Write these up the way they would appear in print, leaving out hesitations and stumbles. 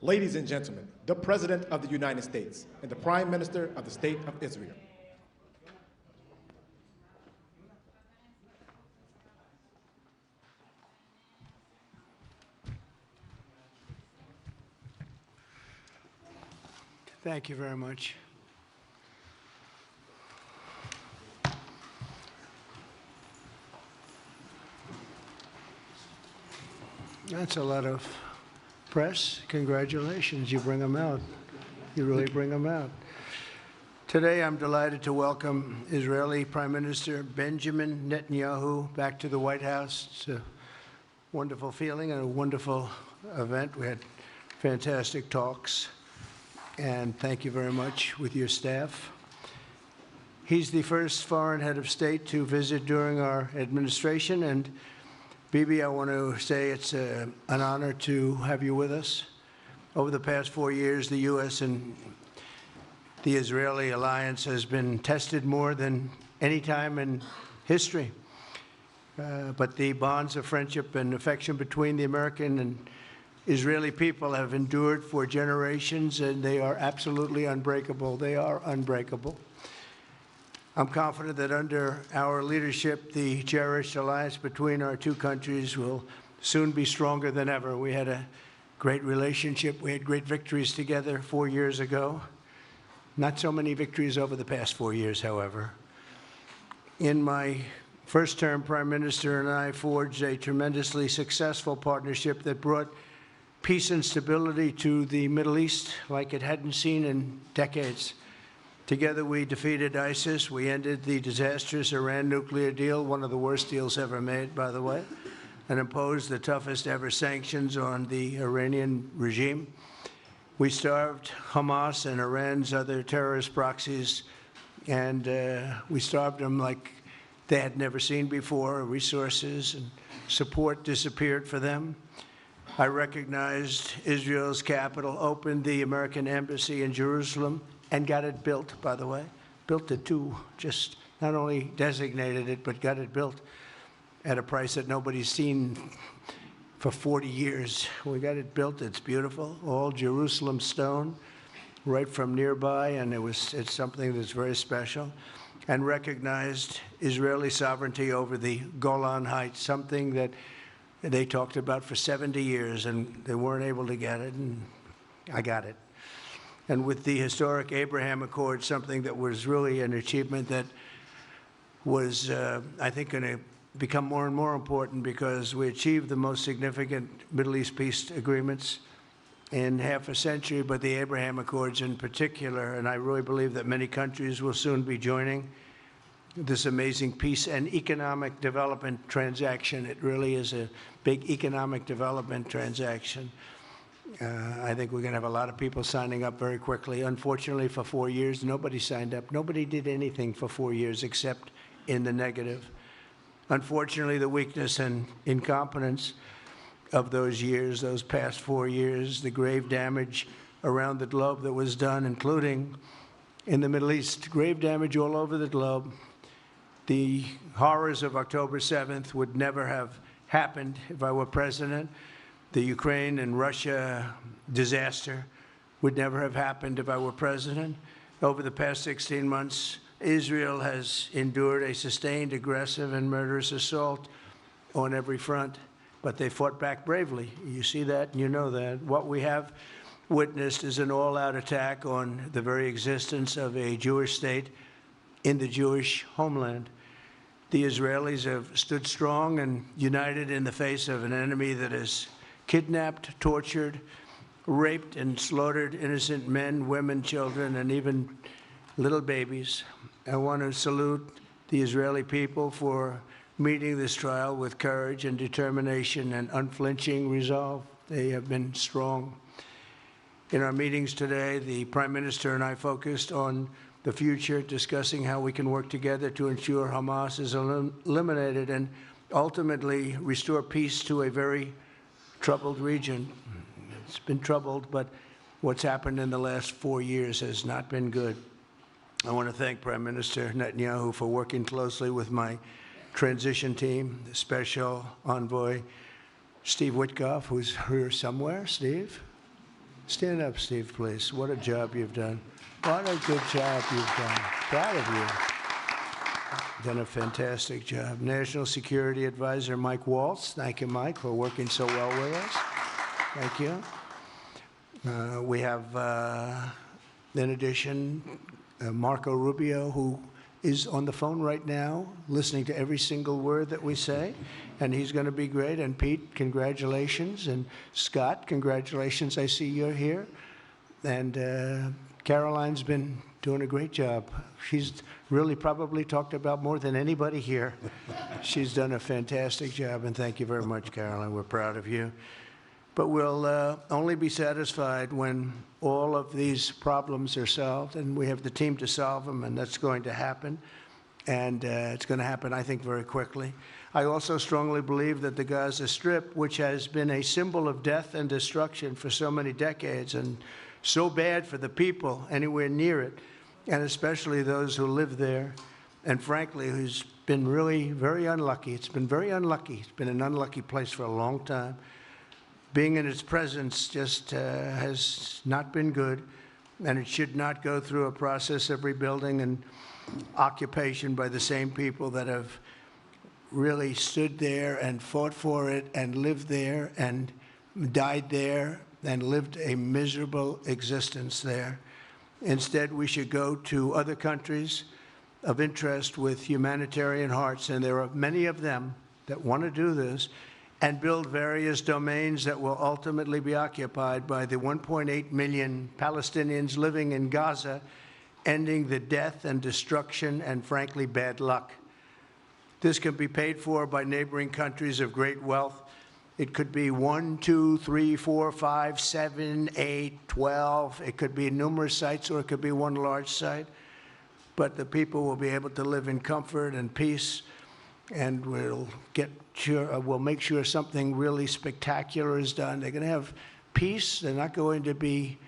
Ladies and gentlemen, the President of the United States and the Prime Minister of the State of Israel. Thank you very much. That's a lot of press. Congratulations, you bring them out. You really bring them out. Today, I'm delighted to welcome Israeli Prime Minister Benjamin Netanyahu back to the White House. It's a wonderful feeling and a wonderful event. We had fantastic talks, and thank you very much with your staff. He's the first foreign head of state to visit during our administration, and Bibi, I want to say it's an honor to have you with us. Over the past 4 years, the U.S. and the Israeli alliance has been tested more than any time in history. But the bonds of friendship and affection between the American and Israeli people have endured for generations, and they are absolutely unbreakable. They are unbreakable. I'm confident that under our leadership, the cherished alliance between our two countries will soon be stronger than ever. We had a great relationship. We had great victories together 4 years ago. Not so many victories over the past 4 years, however. In my first term, Prime Minister and I forged a tremendously successful partnership that brought peace and stability to the Middle East like it hadn't seen in decades. Together, we defeated ISIS. We ended the disastrous Iran nuclear deal, one of the worst deals ever made, by the way, and imposed the toughest ever sanctions on the Iranian regime. We starved Hamas and Iran's other terrorist proxies, and we starved them like they had never seen before. Resources and support disappeared for them. I recognized Israel's capital, opened the American embassy in Jerusalem, and got it built, by the way. Built it too, just not only designated it, but got it built at a price that nobody's seen for 40 years. We got it built, it's beautiful, all Jerusalem stone, right from nearby, and it's something that's very special. And recognized Israeli sovereignty over the Golan Heights, something that they talked about for 70 years, and they weren't able to get it, and I got it. And with the historic Abraham Accord, something that was really an achievement that was, I think, going to become more and more important because we achieved the most significant Middle East peace agreements in half a century, but the Abraham Accords in particular, and I really believe that many countries will soon be joining this amazing peace and economic development transaction. It really is a big economic development transaction. I think we're going to have a lot of people signing up very quickly. Unfortunately, for 4 years, nobody signed up. Nobody did anything for 4 years except in the negative. Unfortunately, the weakness and incompetence of those years, those past 4 years, the grave damage around the globe that was done, including in the Middle East, grave damage all over the globe. The horrors of October 7th would never have happened if I were president. The Ukraine and Russia disaster would never have happened if I were president. Over the past 16 months, Israel has endured a sustained, aggressive, and murderous assault on every front, but they fought back bravely. You see that, and you know that. What we have witnessed is an all-out attack on the very existence of a Jewish state in the Jewish homeland. The Israelis have stood strong and united in the face of an enemy that has kidnapped, tortured, raped, and slaughtered innocent men, women, children, and even little babies. I want to salute the Israeli people for meeting this trial with courage and determination and unflinching resolve. They have been strong. In our meetings today, the Prime Minister and I focused on the future, discussing how we can work together to ensure Hamas is eliminated and ultimately restore peace to a very troubled region. It's been troubled, but what's happened in the last 4 years has not been good. I want to thank Prime Minister Netanyahu for working closely with my transition team, the Special Envoy Steve Witkoff, who's here somewhere. Steve? Stand up, Steve, please. What a job you've done. What a good job you've done. Proud of you. Done a fantastic job. National Security Advisor Mike Waltz. Thank you, Mike, for working so well with us. Thank you. We have, in addition, Marco Rubio, who is on the phone right now, listening to every single word that we say, and he's going to be great. And Pete, congratulations. And Scott, congratulations. I see you're here. And Caroline's been doing a great job. She's really probably talked about more than anybody here. She's done a fantastic job, and thank you very much, Caroline. We're proud of you. But we'll only be satisfied when all of these problems are solved, and we have the team to solve them, and that's going to happen. And it's going to happen, I think, very quickly. I also strongly believe that the Gaza Strip, which has been a symbol of death and destruction for so many decades, and so bad for the people anywhere near it, and especially those who live there, and frankly, who's been really very unlucky. It's been very unlucky. It's been an unlucky place for a long time. Being in its presence just has not been good, and it should not go through a process of rebuilding and occupation by the same people that have really stood there and fought for it and lived there and died there and lived a miserable existence there. Instead, we should go to other countries of interest with humanitarian hearts, and there are many of them that want to do this, and build various domains that will ultimately be occupied by the 1.8 million Palestinians living in Gaza, ending the death and destruction and, frankly, bad luck. This can be paid for by neighboring countries of great wealth. It could be 1, 2, 3, 4, 5, 7, 8, 12. It could be numerous sites, or it could be one large site. But the people will be able to live in comfort and peace, and we'll make sure something really spectacular is done. They're going to have peace. They're not going to be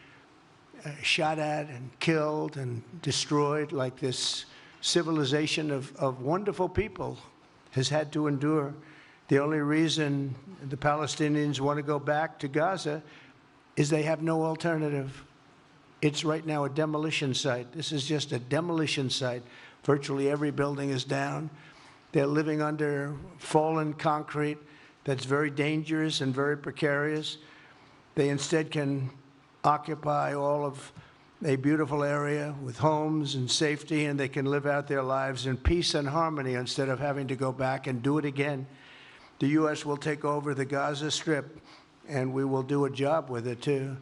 shot at and killed and destroyed like this civilization of wonderful people has had to endure. The only reason the Palestinians want to go back to Gaza is they have no alternative. It's right now a demolition site. This is just a demolition site. Virtually every building is down. They're living under fallen concrete that's very dangerous and very precarious. They instead can occupy all of a beautiful area with homes and safety, and they can live out their lives in peace and harmony instead of having to go back and do it again. The U.S. will take over the Gaza Strip, and we will do a job with it, too.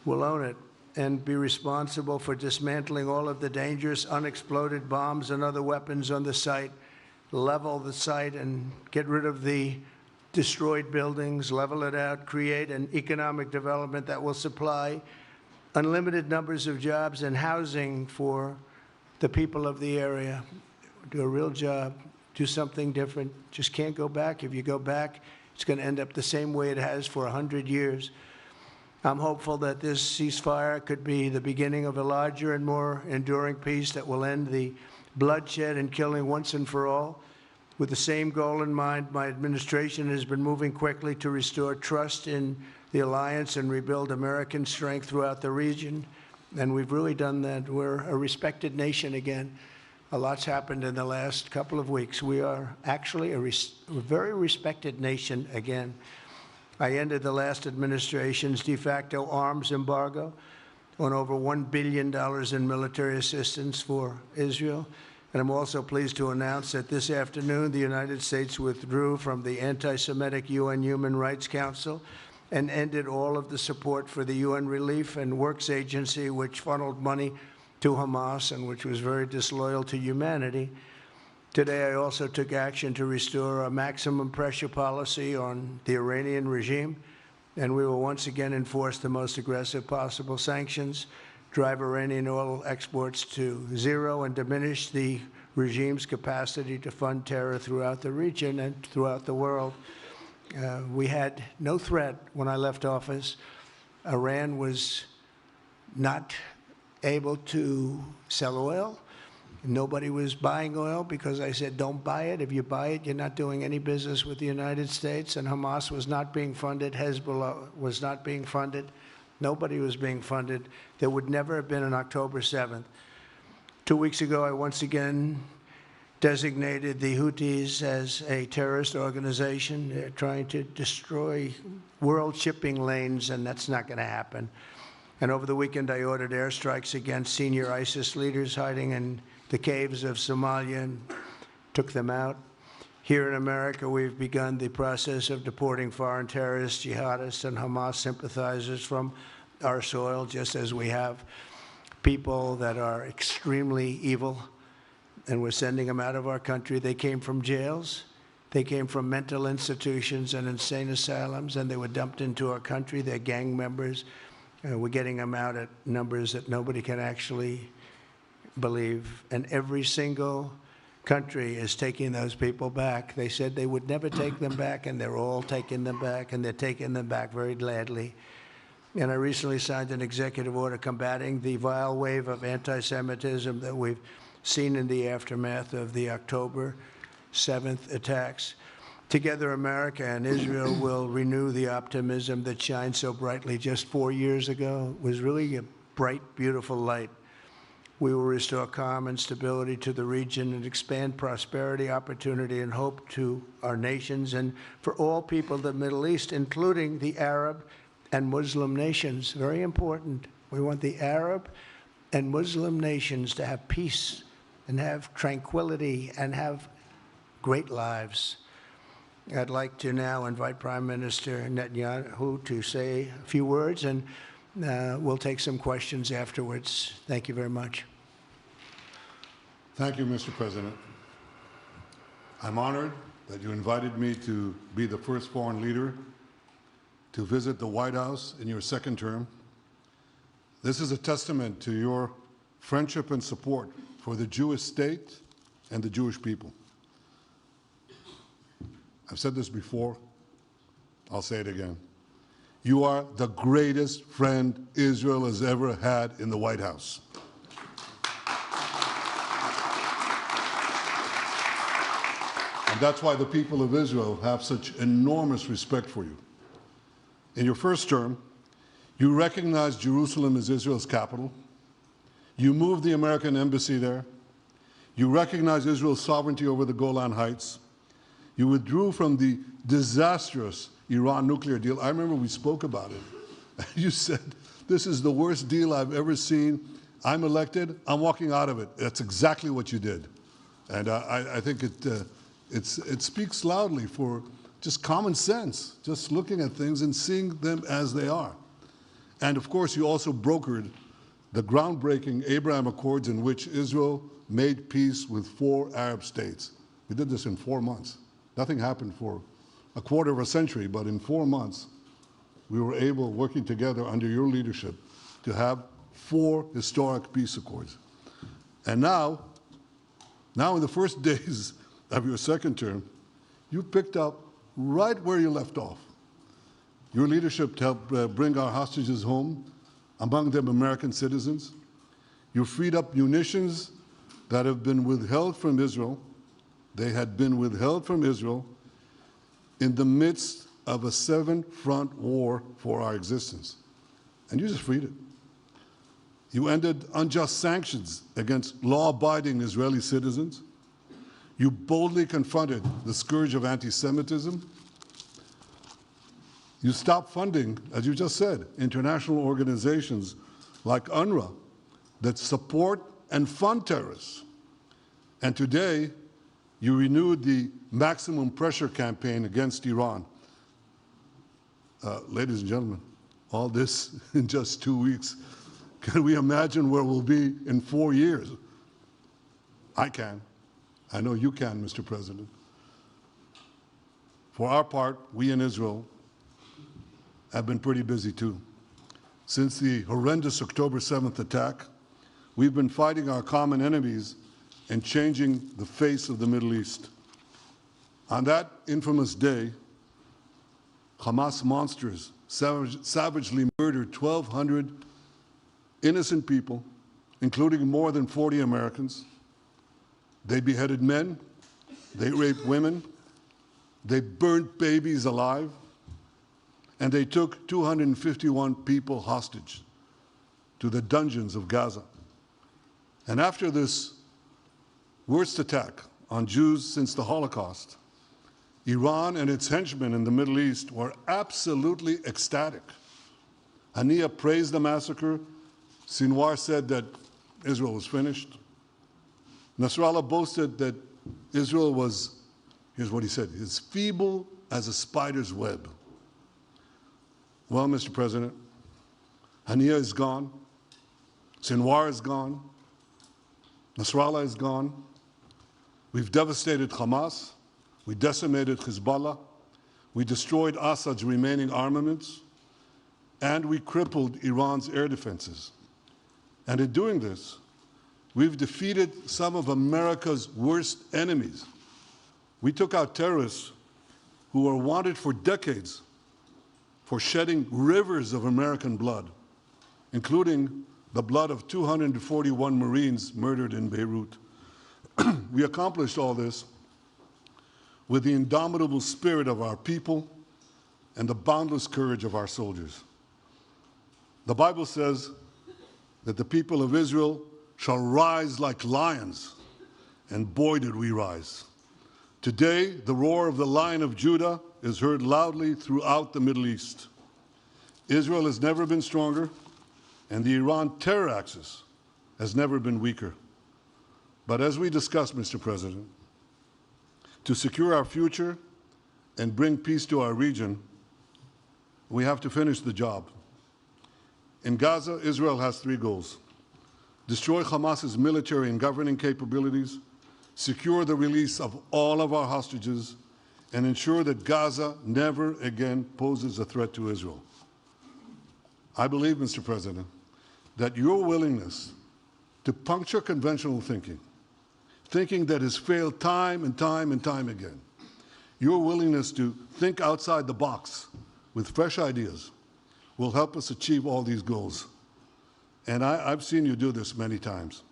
We'll own it and be responsible for dismantling all of the dangerous unexploded bombs and other weapons on the site, level the site and get rid of the destroyed buildings, level it out, create an economic development that will supply unlimited numbers of jobs and housing for the people of the area. Do a real job, do something different. Just can't go back. If you go back, it's going to end up the same way it has for 100 years. I'm hopeful that this ceasefire could be the beginning of a larger and more enduring peace that will end the bloodshed and killing once and for all. With the same goal in mind, my administration has been moving quickly to restore trust in the alliance and rebuild American strength throughout the region. And we've really done that. We're a respected nation again. A lot's happened in the last couple of weeks. We are actually a very respected nation again. I ended the last administration's de facto arms embargo on over $1 billion in military assistance for Israel. And I'm also pleased to announce that this afternoon, the United States withdrew from the anti-Semitic UN Human Rights Council and ended all of the support for the UN Relief and Works Agency, which funneled money to Hamas and which was very disloyal to humanity. Today, I also took action to restore a maximum pressure policy on the Iranian regime, and we will once again enforce the most aggressive possible sanctions, drive Iranian oil exports to zero, and diminish the regime's capacity to fund terror throughout the region and throughout the world. We had no threat when I left office. Iran was not able to sell oil. Nobody was buying oil because I said, don't buy it. If you buy it, you're not doing any business with the United States. And Hamas was not being funded. Hezbollah was not being funded. Nobody was being funded. There would never have been an October 7th. 2 weeks ago, I once again designated the Houthis as a terrorist organization. They're trying to destroy world shipping lanes, and that's not going to happen. And over the weekend, I ordered airstrikes against senior ISIS leaders hiding in the caves of Somalia and took them out. Here in America, we've begun the process of deporting foreign terrorists, jihadists, and Hamas sympathizers from our soil, just as we have people that are extremely evil, and we're sending them out of our country. They came from jails. They came from mental institutions and insane asylums, and they were dumped into our country. They're gang members. We're getting them out at numbers that nobody can actually believe. And every single country is taking those people back. They said they would never take them back, and they're all taking them back, and they're taking them back very gladly. And I recently signed an executive order combating the vile wave of anti-Semitism that we've seen in the aftermath of the October 7th attacks. Together, America and Israel will renew the optimism that shined so brightly just 4 years ago. It was really a bright, beautiful light. We will restore calm and stability to the region and expand prosperity, opportunity, and hope to our nations and for all people of the Middle East, including the Arab and Muslim nations. Very important. We want the Arab and Muslim nations to have peace and have tranquility and have great lives. I'd like to now invite Prime Minister Netanyahu to say a few words, and we'll take some questions afterwards. Thank you very much. Thank you, Mr. President. I'm honored that you invited me to be the first foreign leader to visit the White House in your second term. This is a testament to your friendship and support for the Jewish state and the Jewish people. I've said this before, I'll say it again. You are the greatest friend Israel has ever had in the White House. And that's why the people of Israel have such enormous respect for you. In your first term, you recognized Jerusalem as Israel's capital. You moved the American embassy there. You recognized Israel's sovereignty over the Golan Heights. You withdrew from the disastrous Iran nuclear deal. I remember we spoke about it. You said, this is the worst deal I've ever seen. I'm elected, I'm walking out of it. That's exactly what you did. And I think it speaks loudly for just common sense, just looking at things and seeing them as they are. And of course, you also brokered the groundbreaking Abraham Accords in which Israel made peace with 4 Arab states. We did this in 4 months. Nothing happened for a quarter of a century, but in 4 months, we were able, working together under your leadership, to have 4 historic peace accords. And now in the first days of your second term, you picked up right where you left off. Your leadership helped bring our hostages home, among them American citizens. You freed up munitions that have been withheld from Israel. They had been withheld from Israel in the midst of a 7-front war for our existence. And you just freed it. You ended unjust sanctions against law-abiding Israeli citizens. You boldly confronted the scourge of anti-Semitism. You stopped funding, as you just said, international organizations like UNRWA that support and fund terrorists. And today, you renewed the maximum pressure campaign against Iran. Ladies and gentlemen, all this in just 2 weeks. Can we imagine where we'll be in 4 years? I can. I know you can, Mr. President. For our part, we in Israel have been pretty busy too. Since the horrendous October 7th attack, we've been fighting our common enemies and changing the face of the Middle East. On that infamous day, Hamas monsters savagely murdered 1,200 innocent people, including more than 40 Americans. They beheaded men, they raped women, they burnt babies alive, and they took 251 people hostage to the dungeons of Gaza. And after this worst attack on Jews since the Holocaust, Iran and its henchmen in the Middle East were absolutely ecstatic. Haniya praised the massacre. Sinwar said that Israel was finished. Nasrallah boasted that Israel was, here's what he said, as feeble as a spider's web. Well, Mr. President, Haniya is gone. Sinwar is gone. Nasrallah is gone. We've devastated Hamas. We decimated Hezbollah. We destroyed Assad's remaining armaments. And we crippled Iran's air defenses. And in doing this, we've defeated some of America's worst enemies. We took out terrorists who were wanted for decades for shedding rivers of American blood, including the blood of 241 Marines murdered in Beirut. We accomplished all this with the indomitable spirit of our people and the boundless courage of our soldiers. The Bible says that the people of Israel shall rise like lions, and boy did we rise. Today, the roar of the Lion of Judah is heard loudly throughout the Middle East. Israel has never been stronger, and the Iran terror axis has never been weaker. But as we discussed, Mr. President, to secure our future and bring peace to our region, we have to finish the job. In Gaza, Israel has three goals: destroy Hamas's military and governing capabilities, secure the release of all of our hostages, and ensure that Gaza never again poses a threat to Israel. I believe, Mr. President, that your willingness to puncture conventional thinking that has failed time and time and time again, your willingness to think outside the box with fresh ideas will help us achieve all these goals. And I've seen you do this many times.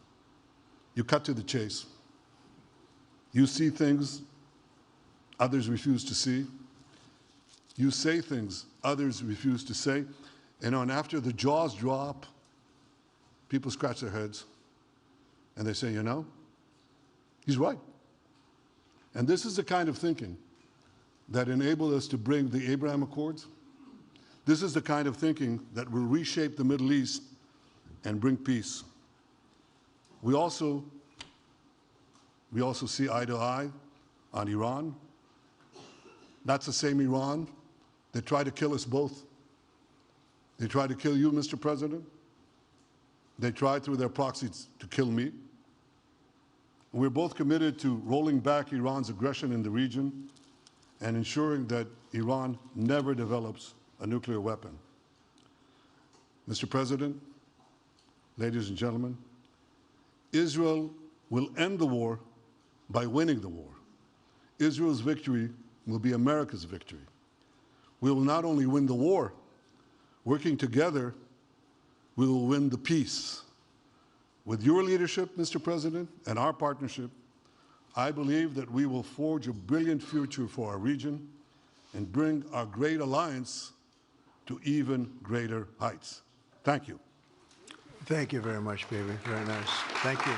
You cut to the chase. You see things others refuse to see. You say things others refuse to say. And after the jaws drop, people scratch their heads and they say, you know, he's right. And this is the kind of thinking that enabled us to bring the Abraham Accords. This is the kind of thinking that will reshape the Middle East and bring peace. We also see eye to eye on Iran. That's the same Iran that tried to kill us both. They tried to kill you, Mr. President. They tried through their proxies to kill me. We're both committed to rolling back Iran's aggression in the region and ensuring that Iran never develops a nuclear weapon. Mr. President, ladies and gentlemen, Israel will end the war by winning the war. Israel's victory will be America's victory. We will not only win the war, working together, we will win the peace. With your leadership, Mr. President, and our partnership, I believe that we will forge a brilliant future for our region and bring our great alliance to even greater heights. Thank you. Thank you very much, baby. Very nice. Thank you.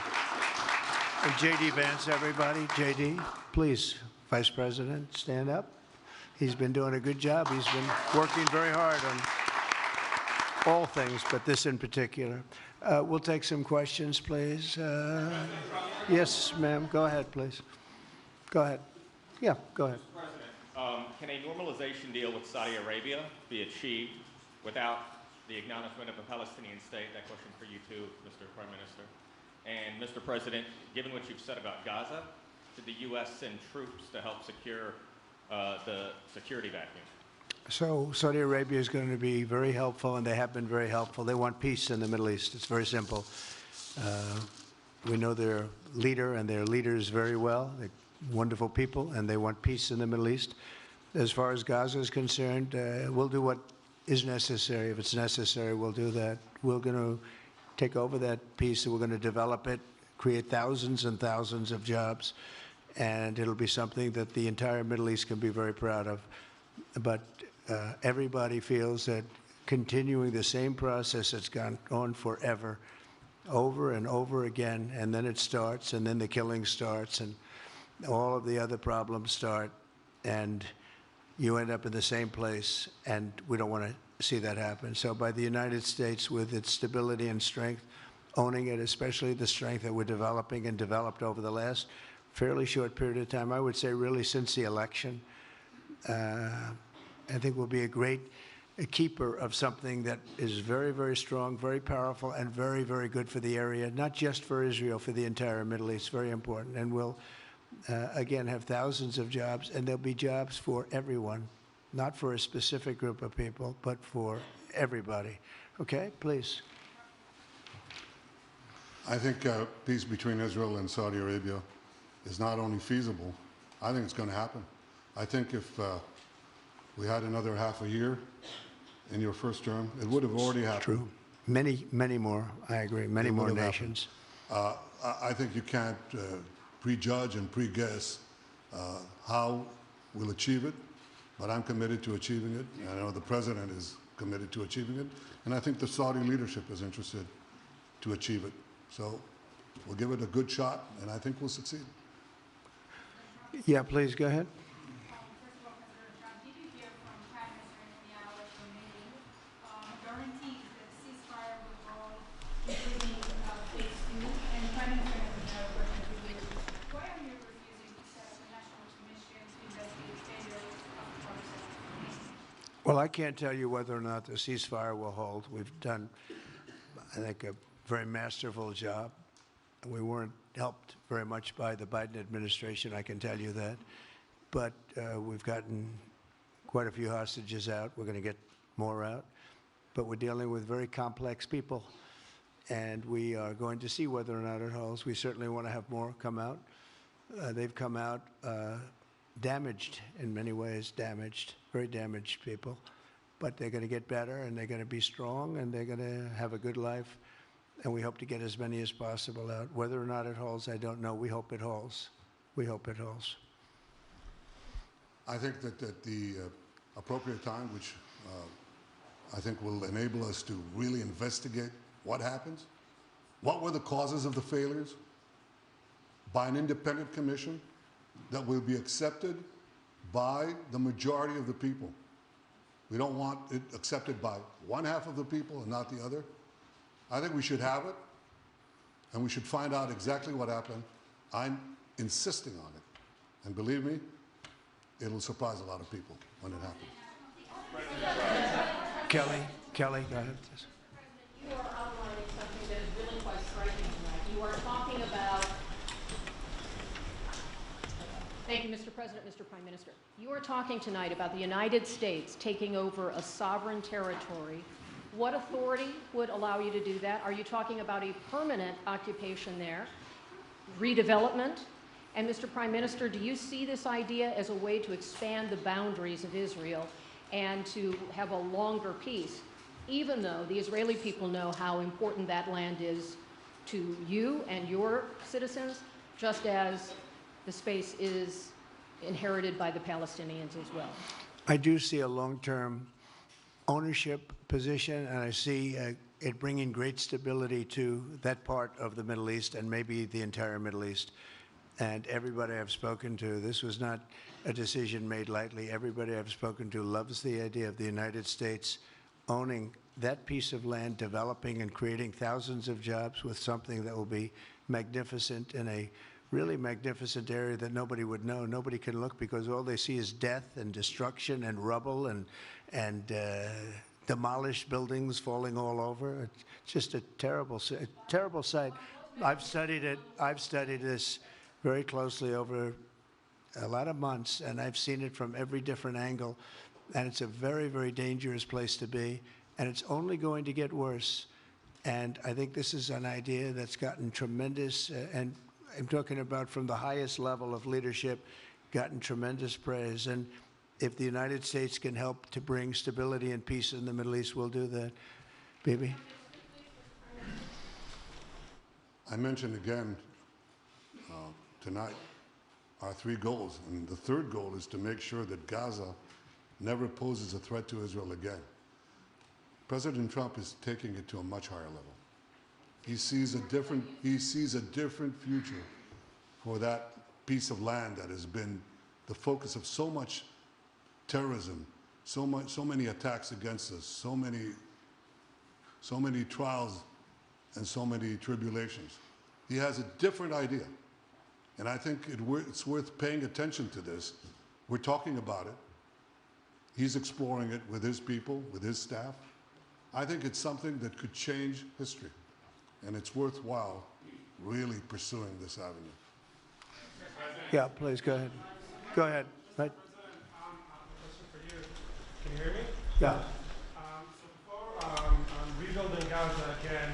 And J.D. Vance, everybody. J.D., please, Vice President, stand up. He's been doing a good job. He's been working very hard on all things, but this in particular. We'll take some questions, please. Yes, ma'am. Go ahead, please. Go ahead. Yeah, go ahead. Can a normalization deal with Saudi Arabia be achieved without the acknowledgement of a Palestinian state? That question for you too, Mr. Prime Minister. And Mr. President, given what you've said about Gaza, did the U.S. send troops to help secure the security vacuum? So Saudi Arabia is going to be very helpful, and they have been very helpful. They want peace in the Middle East. It's very simple. We know their leader and their leaders very well. They're wonderful people, and they want peace in the Middle East. As far as Gaza is concerned, we'll do what is necessary. If it's necessary, we'll do that. We're going to take over that piece, and we're going to develop it, create thousands and thousands of jobs, and it'll be something that the entire Middle East can be very proud of. But everybody feels that continuing the same process that's gone on forever, over and over again, and then it starts, and then the killing starts, and all of the other problems start, and you end up in the same place, and we don't want to see that happen. So by the United States, with its stability and strength, owning it, especially the strength that we're developing and developed over the last fairly short period of time, I would say really since the election, I think we'll be a keeper of something that is very, very strong, very powerful, and very, very good for the area, not just for Israel, for the entire Middle East, very important. And we'll, again, have thousands of jobs, and there'll be jobs for everyone, not for a specific group of people, but for everybody. Okay, please. I think peace between Israel and Saudi Arabia is not only feasible, I think it's going to happen. I think if we had another half a year in your first term, it would have already happened. True. Many, many more, I agree, many more nations. I think you can't prejudge and pre-guess how we'll achieve it, but I'm committed to achieving it. And I know the President is committed to achieving it, and I think the Saudi leadership is interested to achieve it. So we'll give it a good shot, and I think we'll succeed. Yeah, please, go ahead. First of all, President Trump, did you hear from Prime Minister Netanyahu at your meeting guarantees that the ceasefire will hold, including phase 2? And Prime Minister Netanyahu, question to you, why are you refusing to set up a national commission to investigate failures of the process? Well, I can't tell you whether or not the ceasefire will hold. We've done, I think, a very masterful job. We weren't helped very much by the Biden administration, I can tell you that. But we've gotten quite a few hostages out. We're going to get more out. But we're dealing with very complex people. And we are going to see whether or not it holds. We certainly want to have more come out. They've come out damaged in many ways, very damaged people. But they're going to get better, and they're going to be strong, and they're going to have a good life. And we hope to get as many as possible out. Whether or not it holds, I don't know. We hope it holds. We hope it holds. I think that at the appropriate time, which I think will enable us to really investigate what happens, what were the causes of the failures, by an independent commission that will be accepted by the majority of the people. We don't want it accepted by one half of the people and not the other. I think we should have it, and we should find out exactly what happened. I'm insisting on it. And believe me, it'll surprise a lot of people when it happens. Kelly, go ahead. You are outlining something that is really quite striking tonight. You are talking about... Thank you, Mr. President, Mr. Prime Minister. You are talking tonight about the United States taking over a sovereign territory. What authority would allow you to do that? Are you talking about a permanent occupation there, redevelopment? And Mr. Prime Minister, do you see this idea as a way to expand the boundaries of Israel and to have a longer peace, even though the Israeli people know how important that land is to you and your citizens, just as the space is inherited by the Palestinians as well? I do see a long-term ownership position, and I see it bringing great stability to that part of the Middle East and maybe the entire Middle East. And everybody I've spoken to, this was not a decision made lightly. Everybody I've spoken to loves the idea of the United States owning that piece of land, developing and creating thousands of jobs with something that will be magnificent in a really magnificent area that nobody would know. Nobody can look because all they see is death and destruction and rubble and demolished buildings falling all over. It's just a terrible sight. I've studied it. I've studied this very closely over a lot of months, and I've seen it from every different angle. And it's a very, very dangerous place to be, and it's only going to get worse. And I think this is an idea that's gotten tremendous, and I'm talking about from the highest level of leadership, gotten tremendous praise. And if the United States can help to bring stability and peace in the Middle East, we'll do that. Bibi? I mentioned again tonight our three goals, and the third goal is to make sure that Gaza never poses a threat to Israel again. President Trump is taking it to a much higher level. He sees a different future for that piece of land that has been the focus of so much terrorism, so many attacks against us, so many trials and so many tribulations. He has a different idea. And I think it's worth paying attention to this. We're talking about it. He's exploring it with his people, with his staff. I think it's something that could change history. And it's worthwhile really pursuing this avenue. Yeah, please, go ahead. Go ahead. Right. President, I have a question for you. Can you hear me? Yeah. So before rebuilding Gaza again,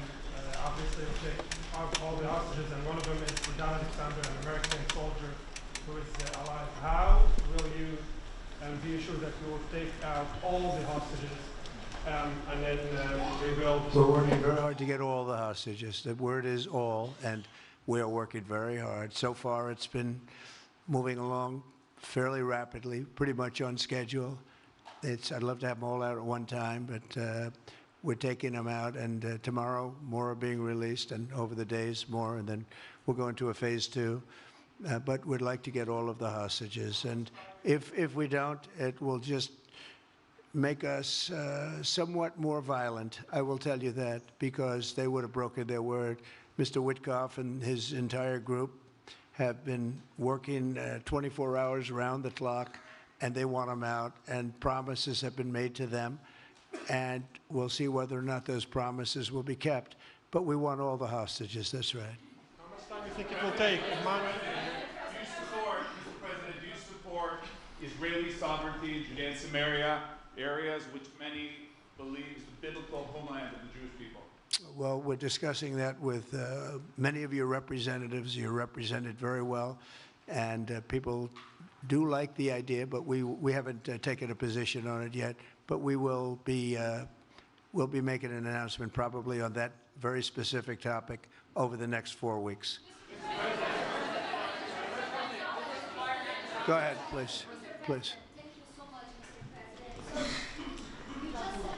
obviously we'll take out all the hostages, and one of them is Don Alexander, an American soldier who is alive. How will you be assured that you will take out all the hostages and then rebuild? We're working very hard to get all the hostages. The word is all, and we are working very hard. So far, it's been moving along fairly rapidly, pretty much on schedule. I'd love to have them all out at one time, but we're taking them out, and tomorrow more are being released, and over the days more, and then we'll go into a phase 2. But we'd like to get all of the hostages, and if we don't, it will just make us somewhat more violent. I will tell you that, because they would have broken their word. Mr. Witkoff and his entire group have been working 24 hours around the clock, and they want them out, and promises have been made to them, and we'll see whether or not those promises will be kept. But we want all the hostages, that's right. How much time do you think it will take? Do you support, Mr. President, do you support Israeli sovereignty in Judea and Samaria, areas which many believe is the biblical homeland of the Jewish people? Well, we're discussing that with many of your representatives. You're represented very well, and people do like the idea, but we haven't taken a position on it yet. But we will be we'll be making an announcement probably on that very specific topic over the next 4 weeks. Go ahead, please. Please. Thank you so much, Mr. President.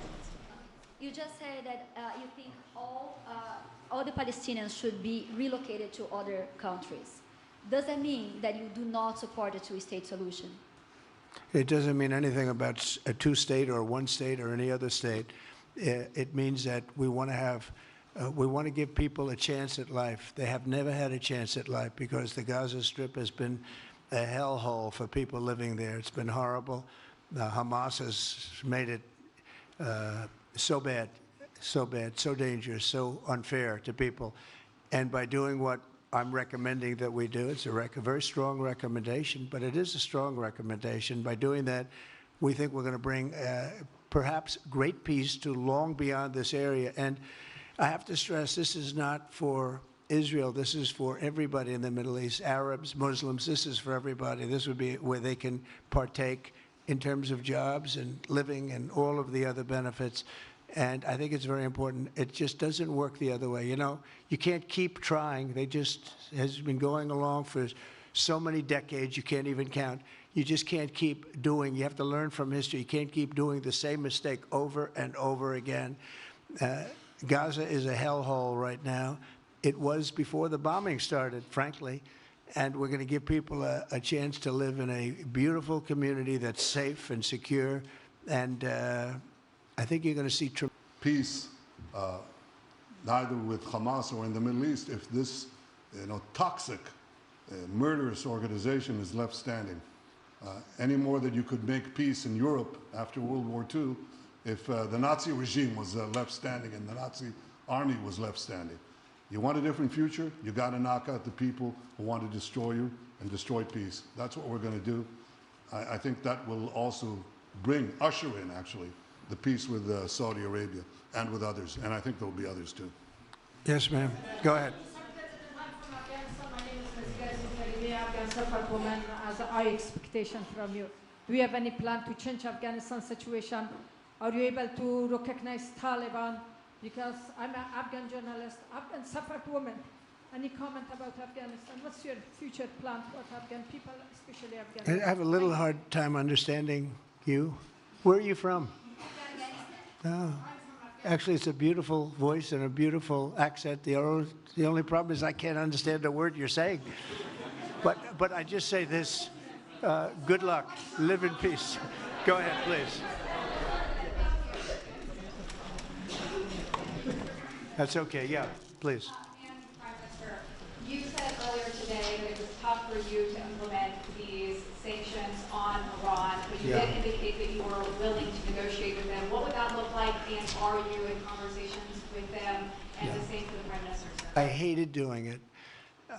You just said that you think all the Palestinians should be relocated to other countries. Does that mean that you do not support a two-state solution? It doesn't mean anything about a two-state or one state or any other state. It means that we want to have, we want to give people a chance at life. They have never had a chance at life because the Gaza Strip has been a hellhole for people living there. It's been horrible. Hamas has made it so bad, so dangerous, so unfair to people. And by doing what I'm recommending that we do, it's a very strong recommendation, but it is a strong recommendation. By doing that, we think we're going to bring perhaps great peace to long beyond this area. And I have to stress, this is not for Israel. This is for everybody in the Middle East, Arabs, Muslims. This is for everybody. This would be where they can partake in terms of jobs and living and all of the other benefits. And I think it's very important. It just doesn't work the other way. You know, you can't keep trying. They just has been going along for so many decades, you can't even count. You just can't keep doing. You have to learn from history. You can't keep doing the same mistake over and over again. Gaza is a hellhole right now. It was before the bombing started, frankly. And we're going to give people a chance to live in a beautiful community that's safe and secure. And I think you're going to see peace, neither with Hamas or in the Middle East, if this, toxic, murderous organization is left standing. Any more than you could make peace in Europe after World War II, if the Nazi regime was left standing and the Nazi army was left standing. You want a different future? You got to knock out the people who want to destroy you and destroy peace. That's what we're going to do. I think that will also usher in, actually, the peace with Saudi Arabia and with others. And I think there will be others, too. Yes, ma'am. Go ahead. Woman, as a high expectation from you. Do you have any plan to change Afghanistan situation? Are you able to recognize Taliban? Because I'm an Afghan journalist, Afghan suffered woman. Any comment about Afghanistan? What's your future plan for Afghan people, especially Afghan? I have a little hard time understanding you. Where are you from? Oh. Actually, it's a beautiful voice and a beautiful accent. The only problem is I can't understand a word you're saying. But I just say this, good luck, live in peace. Go ahead, please. That's okay, yeah, please. Prime Minister, you said earlier today that it was tough for you to implement these sanctions on Iran, but you did indicate that you were willing to negotiate with them. What would that look like, and are you in conversations with them? And the same for the Prime Minister, sir. I hated doing it.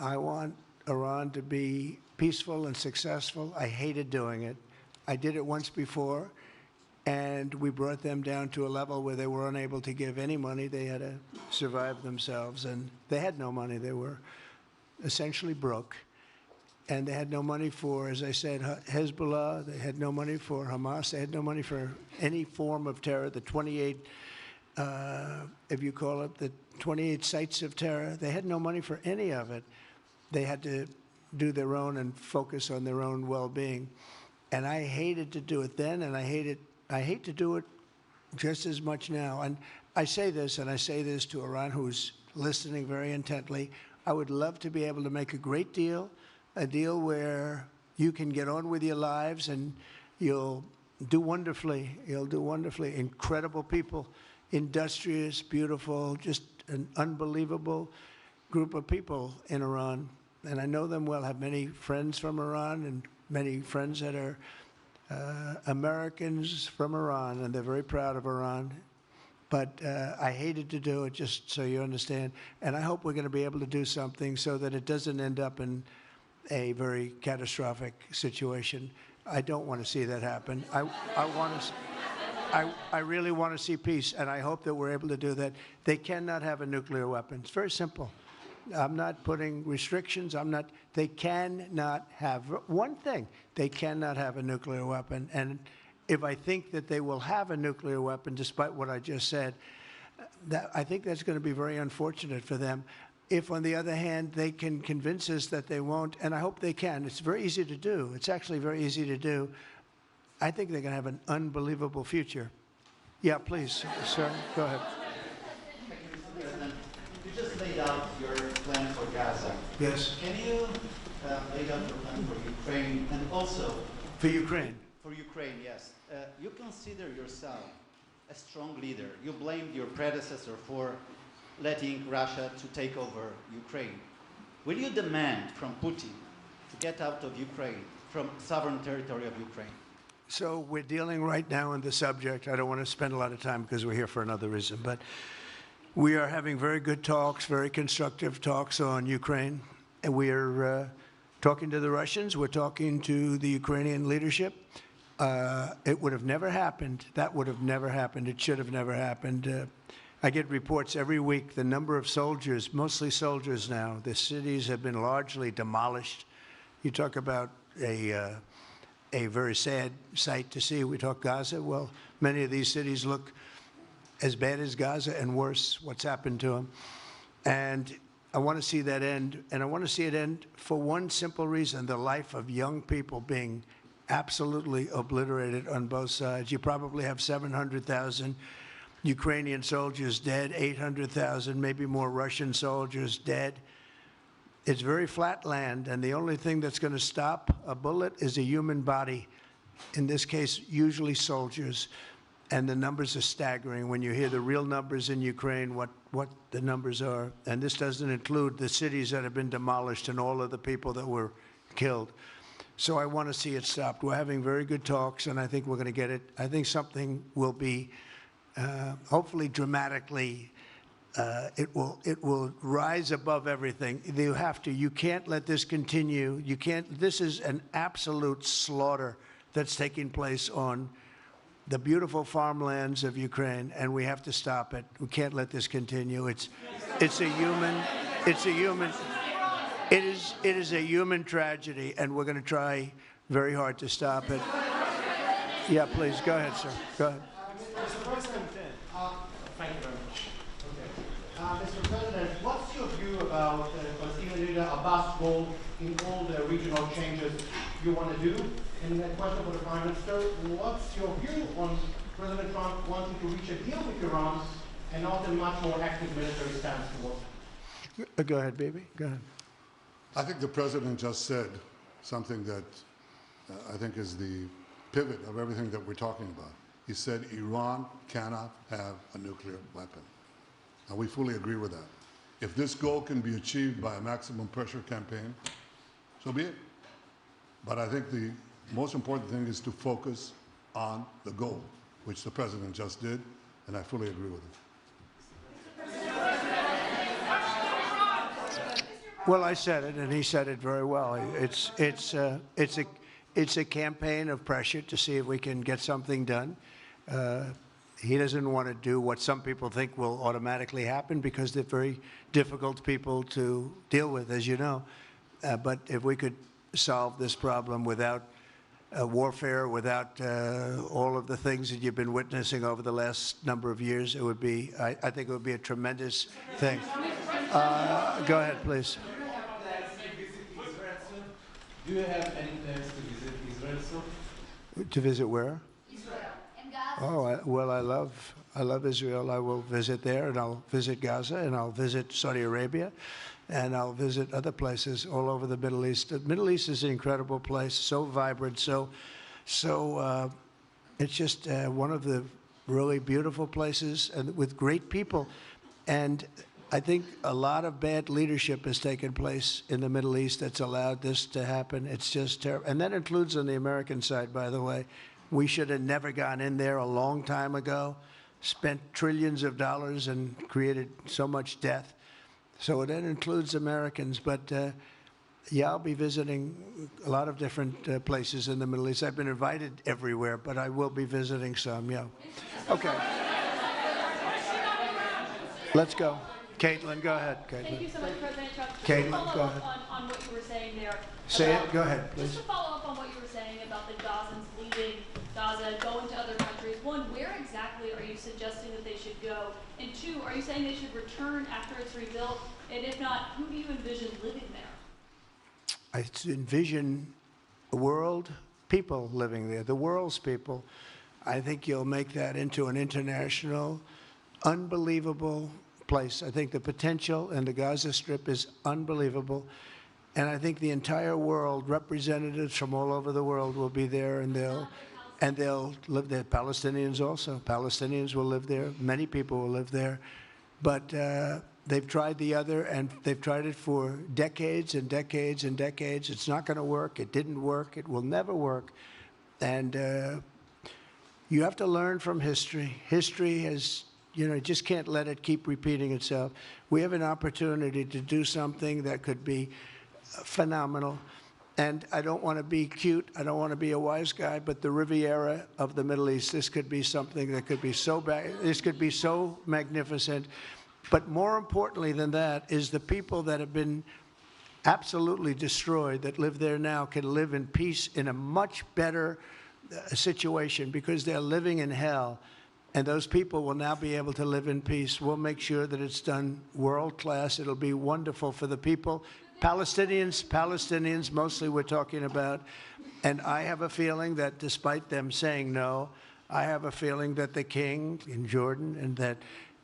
I want Iran to be peaceful and successful. I hated doing it. I did it once before, and we brought them down to a level where they were unable to give any money. They had to survive themselves, and they had no money. They were essentially broke, and they had no money for, as I said, Hezbollah. They had no money for Hamas. They had no money for any form of terror. The 28, if you call it, the 28 sites of terror, they had no money for any of it. They had to do their own and focus on their own well-being. And I hated to do it then, and I hate to do it just as much now. And I say this, and I say this to Iran, who's listening very intently. I would love to be able to make a great deal, a deal where you can get on with your lives and you'll do wonderfully. You'll do wonderfully. Incredible people, industrious, beautiful, just an unbelievable group of people in Iran. And I know them well, have many friends from Iran and many friends that are Americans from Iran, and they're very proud of Iran. But I hated to do it, just so you understand. And I hope we're going to be able to do something so that it doesn't end up in a very catastrophic situation. I don't want to see that happen. I really want to see peace, and I hope that we're able to do that. They cannot have a nuclear weapon. It's very simple. I'm not putting restrictions. They cannot have one thing. They cannot have a nuclear weapon. And if I think that they will have a nuclear weapon, despite what I just said, I think that's going to be very unfortunate for them. If, on the other hand, they can convince us that they won't, and I hope they can. It's very easy to do. It's actually very easy to do. I think they're going to have an unbelievable future. Yeah, please, sir, go ahead. You just laid out your plan for Gaza. Yes. Can you lay out your plan for Ukraine and also... For Ukraine? For Ukraine, yes. You consider yourself a strong leader. You blamed your predecessor for letting Russia to take over Ukraine. Will you demand from Putin to get out of Ukraine, from sovereign territory of Ukraine? So we're dealing right now on the subject. I don't want to spend a lot of time because we're here for another reason, but we are having very good talks, very constructive talks on Ukraine. And we are talking to the Russians. We're talking to the Ukrainian leadership. It would have never happened. That would have never happened. It should have never happened. I get reports every week, the number of soldiers, mostly soldiers now. The cities have been largely demolished. You talk about a very sad sight to see. We talk Gaza. Well, many of these cities look as bad as Gaza and worse, what's happened to them. And I want to see that end. And I want to see it end for one simple reason, the life of young people being absolutely obliterated on both sides. You probably have 700,000 Ukrainian soldiers dead, 800,000, maybe more Russian soldiers dead. It's very flat land, and the only thing that's going to stop a bullet is a human body, in this case, usually soldiers. And the numbers are staggering when you hear the real numbers in Ukraine, what the numbers are. And this doesn't include the cities that have been demolished and all of the people that were killed. So I want to see it stopped. We're having very good talks, and I think we're going to get it. I think something will be hopefully dramatically, it will rise above everything. You can't let this continue. This is an absolute slaughter that's taking place on the beautiful farmlands of Ukraine, and we have to stop it. We can't let this continue. It is a human tragedy, and we're going to try very hard to stop it. Yeah, please, go ahead, sir. Go ahead. Mr. President, thank you very much. Okay. Mr. President, what's your view about Palestinian leader Abbas' role in all the regional changes you want to do? And a question for the Prime Minister, what's your view on President Trump wanting to reach a deal with Iran and not a much more active military stance towards it? Go ahead, baby. Go ahead. I think the president just said something that I think is the pivot of everything that we're talking about. He said Iran cannot have a nuclear weapon. And we fully agree with that. If this goal can be achieved by a maximum pressure campaign, so be it. But I think the most important thing is to focus on the goal, which the president just did, and I fully agree with it. Well, I said it, and he said it very well. It's a campaign of pressure to see if we can get something done. He doesn't want to do what some people think will automatically happen because they're very difficult people to deal with, as you know. But if we could solve this problem without warfare, without all of the things that you've been witnessing over the last number of years, it would be, I think it would be a tremendous thing. Go ahead, please. Do you have any plans to visit Israel soon? To visit where? Israel and Gaza. Oh, well, I love Israel. I will visit there, and I'll visit Gaza, and I'll visit Saudi Arabia, and I'll visit other places all over the Middle East. The Middle East is an incredible place, so vibrant, so it's just one of the really beautiful places and with great people. And I think a lot of bad leadership has taken place in the Middle East that's allowed this to happen. It's just terrible. And that includes on the American side, by the way. We should have never gone in there a long time ago, spent trillions of dollars and created so much death. So that includes Americans. But yeah, I'll be visiting a lot of different places in the Middle East. I've been invited everywhere, but I will be visiting some, yeah. Okay. Let's go. Caitlin, go ahead. Caitlin. Thank you so much, President Trump. Caitlin, just to follow go up ahead. on what you were saying there. Say it. Go ahead, please. Just to follow up on what you were saying about the Gazans leaving Gaza, going to other countries. One, where exactly are you suggesting that they should go? And two, are you saying they should return after it's rebuilt? And if not, who do you envision living there? I envision a world, people living there, the world's people. I think you'll make that into an international, unbelievable place. I think the potential in the Gaza Strip is unbelievable. And I think the entire world, representatives from all over the world will be there, and they'll live there. Palestinians also. Palestinians will live there. Many people will live there. But they've tried the other, and they've tried it for decades and decades and decades. It's not going to work. It didn't work. It will never work. And you have to learn from history. History has, you just can't let it keep repeating itself. We have an opportunity to do something that could be phenomenal. And I don't want to be cute. I don't want to be a wise guy, but the Riviera of the Middle East, this could be something that could be so bad. This could be so magnificent. But more importantly than that is the people that have been absolutely destroyed that live there now can live in peace in a much better situation because they're living in hell. And those people will now be able to live in peace. We'll make sure that it's done world class. It'll be wonderful for the people. Palestinians mostly we're talking about. And I have a feeling that despite them saying no, I have a feeling that the king in Jordan and that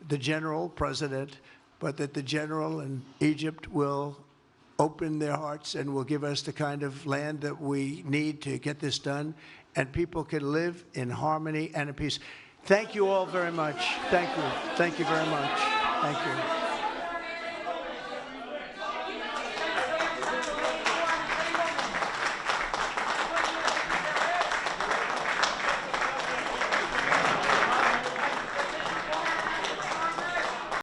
the general president, but that the general in Egypt will open their hearts and will give us the kind of land that we need to get this done. And people can live in harmony and in peace. Thank you all very much. Thank you. Thank you very much. Thank you.